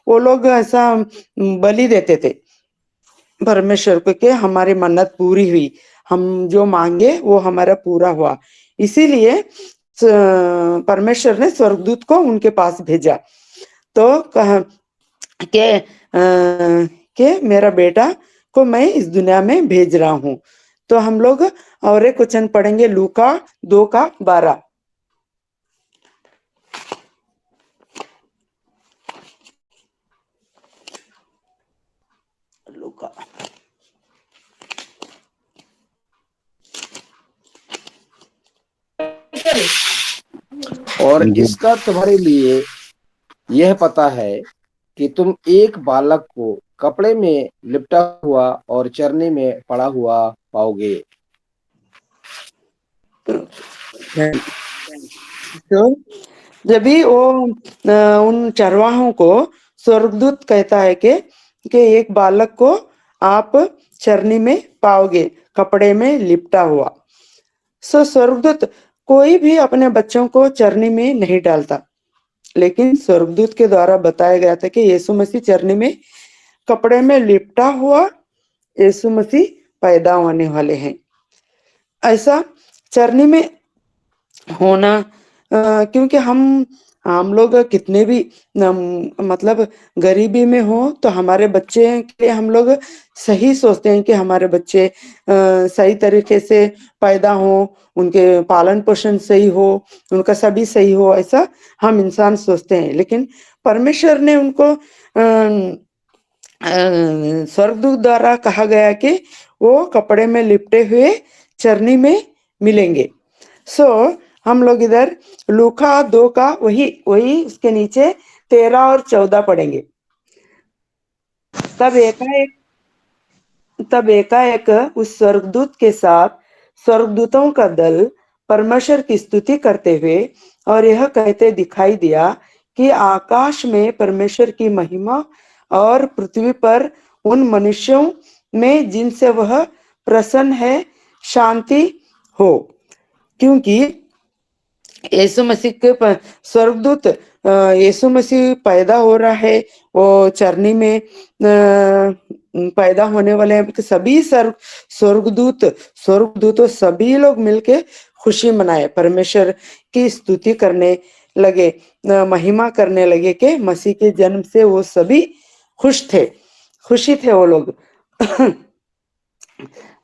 वो लोग ऐसा बलि देते थे परमेश्वर को कि हमारी मन्नत पूरी हुई, हम जो मांगे वो हमारा पूरा हुआ। इसीलिए परमेश्वर ने स्वर्गदूत को उनके पास भेजा। तो कहा कि मेरा बेटा को मैं इस दुनिया में भेज रहा हूँ। तो हम लोग और एक वचन पढ़ेंगे, लूका 2:12। लूका और इसका तुम्हारे लिए यह पता है कि तुम एक बालक को कपड़े में लिपटा हुआ और चरनी में पड़ा हुआ पाओगे। तो जब भी वो उन चरवाहों को स्वर्गदूत कहता है कि एक बालक को आप चरनी में पाओगे, कपड़े में लिपटा हुआ। सो स्वर्गदूत कोई भी अपने बच्चों को चरनी में नहीं डालता, लेकिन स्वर्गदूत के द्वारा बताया गया था कि यीशु मसीह चरनी में कपड़े में लिपटा हुआ यीशु मसीह पैदा होने वाले हैं। ऐसा चरनी में होना, क्योंकि हम लोग कितने भी मतलब गरीबी में हो तो हमारे बच्चे के लिए हम लोग सही सोचते हैं कि हमारे बच्चे सही तरीके से पैदा हो, उनके पालन पोषण सही हो, उनका सभी सही हो, ऐसा हम इंसान सोचते हैं। लेकिन परमेश्वर ने उनको स्वर्गदूत द्वारा कहा गया कि वो कपड़े में लिपटे हुए चरनी में मिलेंगे। सो हम लोग इधर लूका 2 का वही उसके नीचे 13 और 14 पढ़ेंगे। तब एकाएक उस स्वर्गदूत के साथ स्वर्गदूतों का दल परमेश्वर की स्तुति करते हुए और यह कहते दिखाई दिया कि आकाश में परमेश्वर की महिमा और पृथ्वी पर उन मनुष्यों में जिनसे वह प्रसन्न है शांति हो। क्योंकि यीशु मसीह के स्वर्गदूत यीशु मसीह पैदा हो रहा है, वो चरनी में पैदा होने वाले हैं। तो सभी स्वर्गदूत सभी लोग मिलके खुशी मनाए, परमेश्वर की स्तुति करने लगे, महिमा करने लगे कि मसीह के जन्म से वो सभी खुशी थे वो लोग।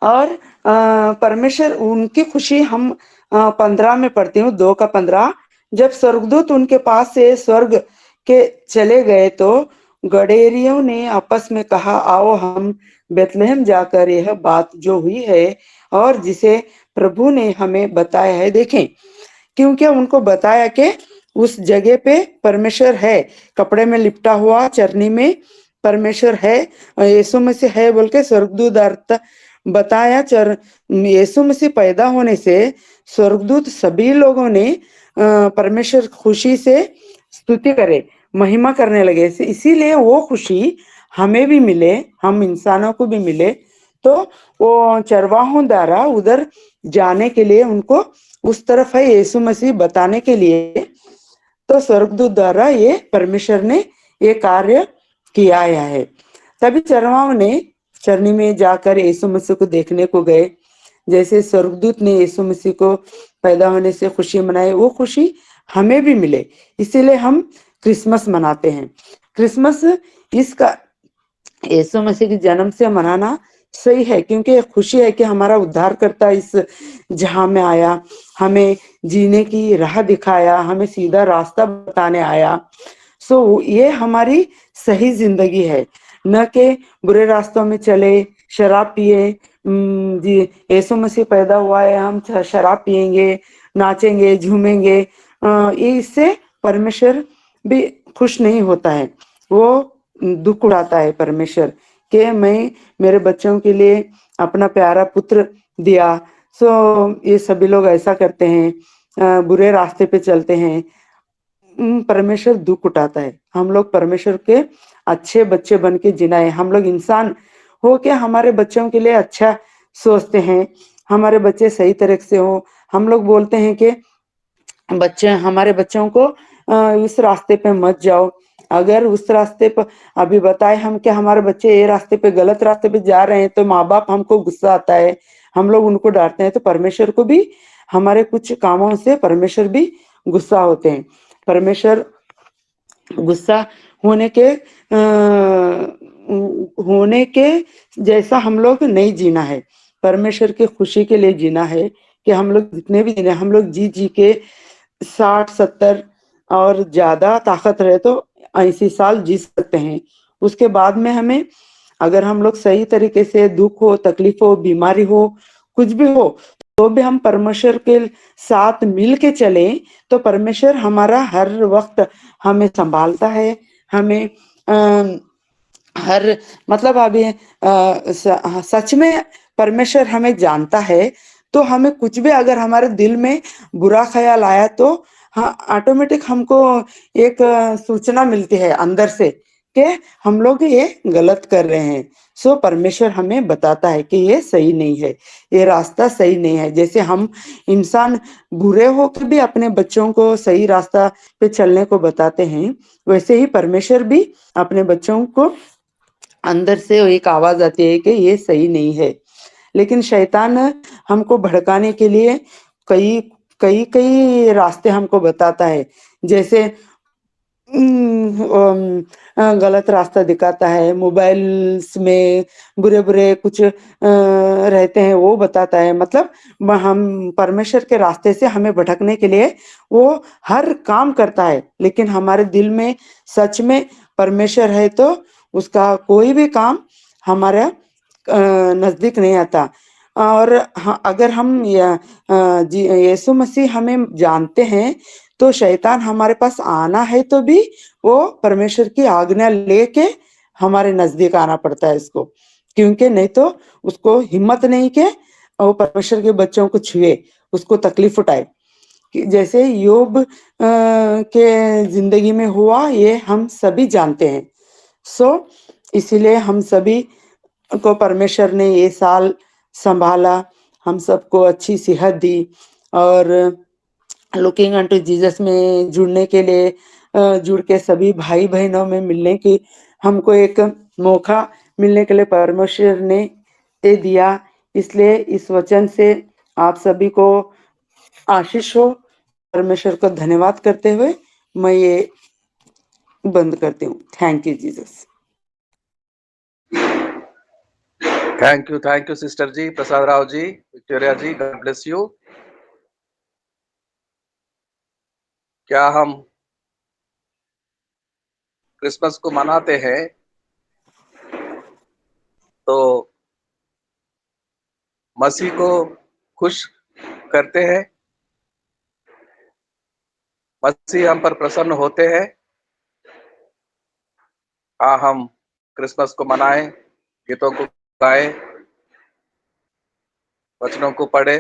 और परमेश्वर उनकी खुशी हम 15 में पढ़ती हूँ, 2 का 15। जब स्वर्गदूत उनके पास से स्वर्ग के चले गए तो गडेरियों ने आपस में कहा, आओ हम बेतलेहम जाकर यह बात जो हुई है और जिसे प्रभु ने हमें बताया है देखें। क्योंकि उनको बताया कि उस जगह पे परमेश्वर है, कपड़े में लिपटा हुआ चरनी में परमेश्वर है, यीशु मसीह है बोल के स्वर्गदूत अर्थ बताया। यीशु मसीह पैदा होने से स्वर्गदूत सभी लोगों ने परमेश्वर खुशी से स्तुति करे, महिमा करने लगे। इसीलिए वो खुशी हमें भी मिले, हम इंसानों को भी मिले। तो वो चरवाहों द्वारा उधर जाने के लिए उनको उस तरफ है यीशु मसीह बताने के लिए, तो स्वर्गदूत द्वारा ये परमेश्वर ने ये कार्य किया है। तभी चरवाहों ने चरनी में जाकर यीशु मसीह को देखने को गए। जैसे स्वर्गदूत ने यीशु मसीह को पैदा होने से खुशी मनाई, वो खुशी हमें भी मिले। इसीलिए हम क्रिसमस मनाते हैं। क्रिसमस इसका यीशु मसीह के जन्म से मनाना सही है, क्योंकि खुशी है कि हमारा उद्धारकर्ता इस जहां में आया, हमें जीने की राह दिखाया, हमें सीधा रास्ता बताने आया। सो ये हमारी सही जिंदगी है, न कि बुरे रास्तों में चले, शराब पिए। जी, यीशु मसीह पैदा हुआ है, हम शराब पिएंगे, नाचेंगे, झूमेंगे, ये इससे परमेश्वर भी खुश नहीं होता है। वो दुख उड़ाता है परमेश्वर कि मैं मेरे बच्चों के लिए अपना प्यारा पुत्र दिया। सो ये सभी लोग ऐसा करते हैं, बुरे रास्ते पे चलते हैं, परमेश्वर दुख उठाता है। हम लोग परमेश्वर के अच्छे बच्चे बन के जीना है। हम लोग इंसान हो के हमारे बच्चों के लिए अच्छा सोचते हैं, हमारे बच्चे सही तरह से हो। हम लोग बोलते हैं कि हमारे बच्चों को इस रास्ते पे मत जाओ, अगर उस रास्ते पर अभी बताए हम कि हमारे बच्चे ये रास्ते पे गलत रास्ते पे जा रहे हैं तो माँ बाप हमको गुस्सा आता है, हम लोग उनको डांटते हैं, तो परमेश्वर को भी हमारे कुछ कामों से परमेश्वर भी गुस्सा होते हैं। परमेश्वर गुस्सा होने के होने के जैसा हम लोग नहीं जीना है, परमेश्वर की खुशी के लिए जीना है कि हम लोग जितने भी दिन हम लोग जी जी के 60-70 और ज्यादा ताकत रहे तो 80 साल जी सकते हैं। उसके बाद में हमें अगर हम लोग सही तरीके से दुख हो, तकलीफ हो, बीमारी हो, कुछ भी हो, तो भी हम परमेश्वर के साथ मिल के चले तो परमेश्वर हमारा हर वक्त हमें संभालता है, हमें हर मतलब अभी सच में परमेश्वर हमें जानता है, तो हमें कुछ भी अगर हमारे दिल में बुरा ख्याल आया तो हाँ ऑटोमेटिक हमको एक सूचना मिलती है अंदर से कि हम लोग ये गलत कर रहे हैं। सो परमेश्वर हमें बताता है कि ये सही नहीं है, ये रास्ता सही नहीं है। जैसे हम इंसान बुरे होकर भी अपने बच्चों को सही रास्ता पे चलने को बताते हैं, वैसे ही परमेश्वर भी अपने बच्चों को अंदर से एक आवाज आती है कि ये सही नहीं है। लेकिन शैतान हमको भड़काने के लिए कई कई कई रास्ते हमको बताता है। जैसे गलत रास्ता दिखाता है, मोबाइल्स में बुरे बुरे कुछ रहते हैं वो बताता है। मतलब हम परमेश्वर के रास्ते से हमें भटकने के लिए वो हर काम करता है, लेकिन हमारे दिल में सच में परमेश्वर है तो उसका कोई भी काम हमारा नजदीक नहीं आता। और हाँ, अगर हम यीशु मसीह हमें जानते हैं तो शैतान हमारे पास आना है तो भी वो परमेश्वर की आज्ञा लेके हमारे नजदीक आना पड़ता है इसको, क्योंकि नहीं तो उसको हिम्मत नहीं के वो परमेश्वर के बच्चों को छुए, उसको तकलीफ उठाए। कि जैसे योब के जिंदगी में हुआ ये हम सभी जानते हैं। सो इसीलिए हम सभी को परमेश्वर ने ये साल संभाला, हम सबको अच्छी सेहत दी और लुकिंग अनटू जीसस में जुड़ने के लिए जुड़ के सभी भाई बहनों में मिलने की हमको एक मौका मिलने के लिए परमेश्वर ने दे दिया। इसलिए इस वचन से आप सभी को आशीष हो। परमेश्वर को धन्यवाद करते हुए मैं ये बंद करती हूँ। Thank you Jesus. Thank you sister ji, Prasad Rao ji, Victoria ji, God bless you. क्या हम क्रिसमस को मनाते हैं तो मसीह को खुश करते हैं, मसीह हम पर प्रसन्न होते हैं। हाँ, हम क्रिसमस को मनाएं, गीतों को गाएं, वचनों को पढ़े,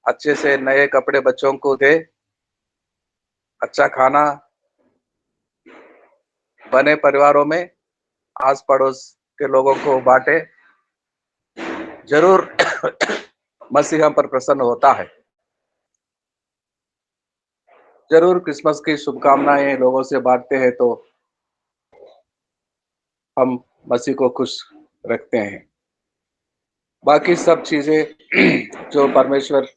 अच्छे से नए कपड़े बच्चों को दे, अच्छा खाना बने परिवारों में आस पड़ोस के लोगों को बांटे। जरूर मसीह हम पर प्रसन्न होता है। जरूर क्रिसमस की शुभकामनाएं लोगों से बांटते हैं तो हम मसीह को खुश रखते हैं। बाकी सब चीजें जो परमेश्वर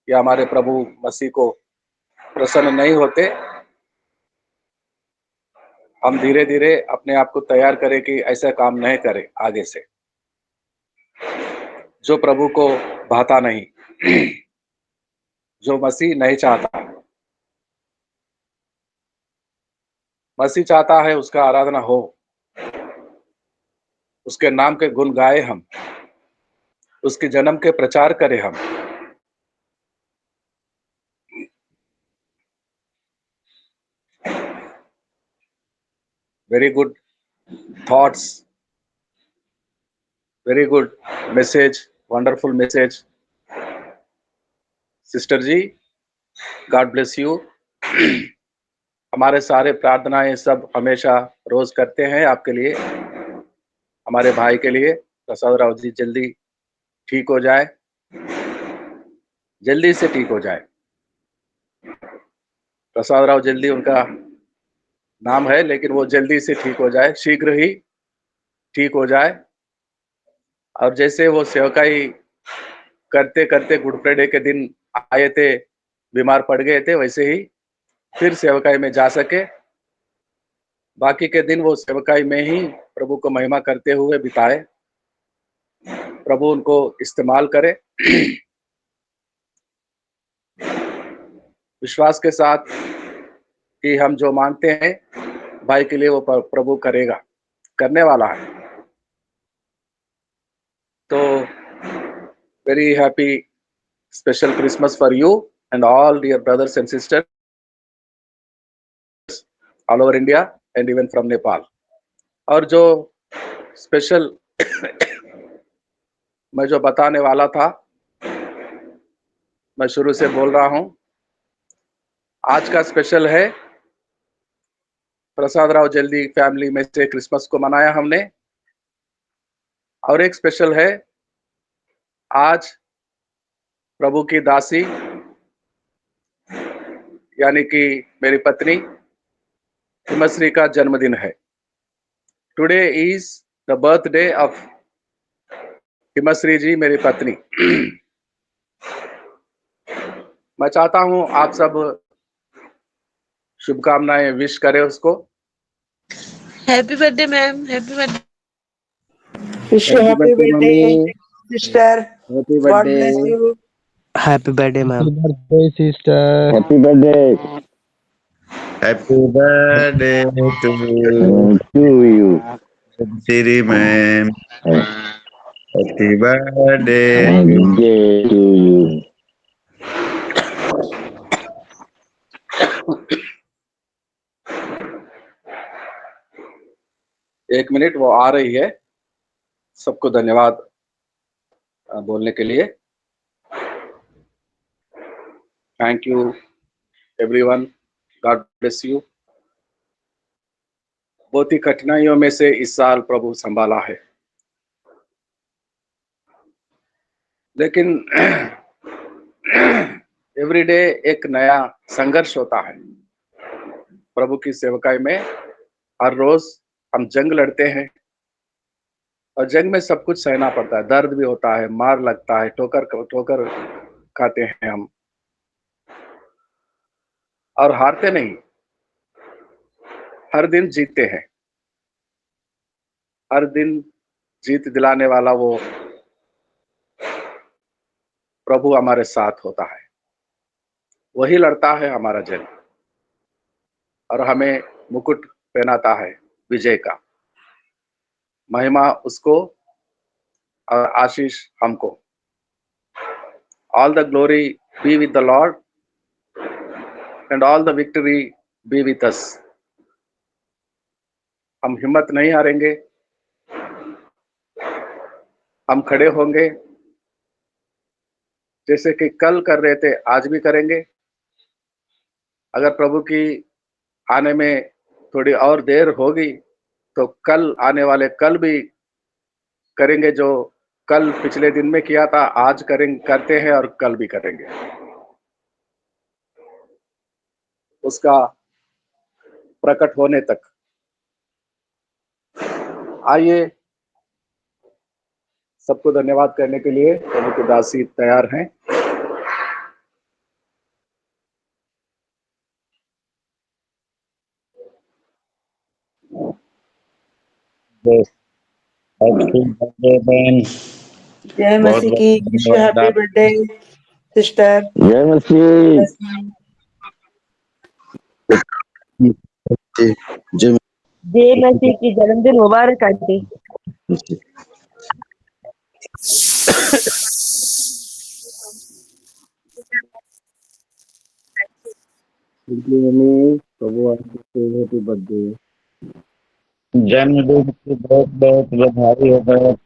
या हमारे प्रभु मसीह को प्रसन्न नहीं होते, हम धीरे धीरे अपने आप को तैयार करें कि ऐसा काम नहीं करें आगे से जो प्रभु को भाता नहीं, जो मसीह नहीं चाहता। मसीह चाहता है उसका आराधना हो, उसके नाम के गुण गाए हम, उसके जन्म के प्रचार करें हम। Very good thoughts, very good message, wonderful message sister ji, God bless you. हमारे सारे प्रार्थनाएं सब हमेशा रोज करते हैं आपके लिए, हमारे भाई के लिए। प्रसाद राव जी जल्दी ठीक हो जाए, जल्दी से ठीक हो जाए। प्रसाद राव जल्दी उनका नाम है, लेकिन वो जल्दी से ठीक हो जाए, शीघ्र ही ठीक हो जाए। और जैसे वो सेवकाई करते करते गुड फ्राइडे के दिन आए थे, बीमार पड़ गए थे, वैसे ही फिर सेवकाई में जा सके, बाकी के दिन वो सेवकाई में ही प्रभु को महिमा करते हुए बिताए। प्रभु उनको इस्तेमाल करे। विश्वास के साथ कि हम जो मानते हैं भाई के लिए, वो प्रभु करेगा, करने वाला है। तो very happy special Christmas for you and all dear brothers and sisters all over India and even from Nepal. और जो स्पेशल मैं जो बताने वाला था, मैं शुरू से बोल रहा हूं, आज का स्पेशल है प्रसाद राव जल्दी फैमिली में से क्रिसमस को मनाया हमने। और एक स्पेशल है, आज प्रभु की दासी यानी कि मेरी पत्नी हिमश्री का जन्मदिन है। Today is the birthday of Himshri ji, मेरी पत्नी। मैं चाहता हूं आप सब शुभकामनाएं विश करें उसको। Happy birthday ma'am, happy birthday. Wish you Happy happy birthday, birthday, mummy. sister. Happy God bless birthday. you. Happy birthday, ma'am. Happy birthday, sister. Happy birthday Happy birthday to to you. Siri ma'am. Happy birthday. Happy birthday to you. एक minute, वो आ रही है। सबको धन्यवाद बोलने के लिए। Thank you everyone, God bless you. बहुत ही कठिनाइयों में से इस साल प्रभु संभाला है, लेकिन एवरीडे एक नया संघर्ष होता है प्रभु की सेवकाई में। हर रोज हम जंग लड़ते हैं, और जंग में सब कुछ सहना पड़ता है। दर्द भी होता है, मार लगता है, ठोकर खाते हैं हम, और हारते नहीं, हर दिन जीतते हैं। हर दिन जीत दिलाने वाला वो प्रभु हमारे साथ होता है। वही लड़ता है हमारा जंग, और हमें मुकुट पहनाता है विजय का। महिमा उसको और आशीष हमको। All the glory be with the Lord and all the victory be with us. हम हिम्मत नहीं हारेंगे, हम खड़े होंगे, जैसे कि कल कर रहे थे आज भी करेंगे। अगर प्रभु की आने में थोड़ी और देर होगी तो कल आने वाले कल भी करेंगे, जो कल पिछले दिन में किया था आज करते हैं, और कल भी करेंगे। उसका प्रकट होने तक। आइए, सबको धन्यवाद करने के लिए प्रभु की दासी तैयार हैं। Happy birthday बहन। जय बहुत मसीह बहुत की। विश यू धन्यवाद हैप्पी आप। Birthday sister. जय मसीह। जय जय मसीह की जन्मदिन मुबारक आंटी। मम्मी, प्रभु आपको हैप्पी बर्थडे। जन्मदिन की बहुत बहुत बधाई हो।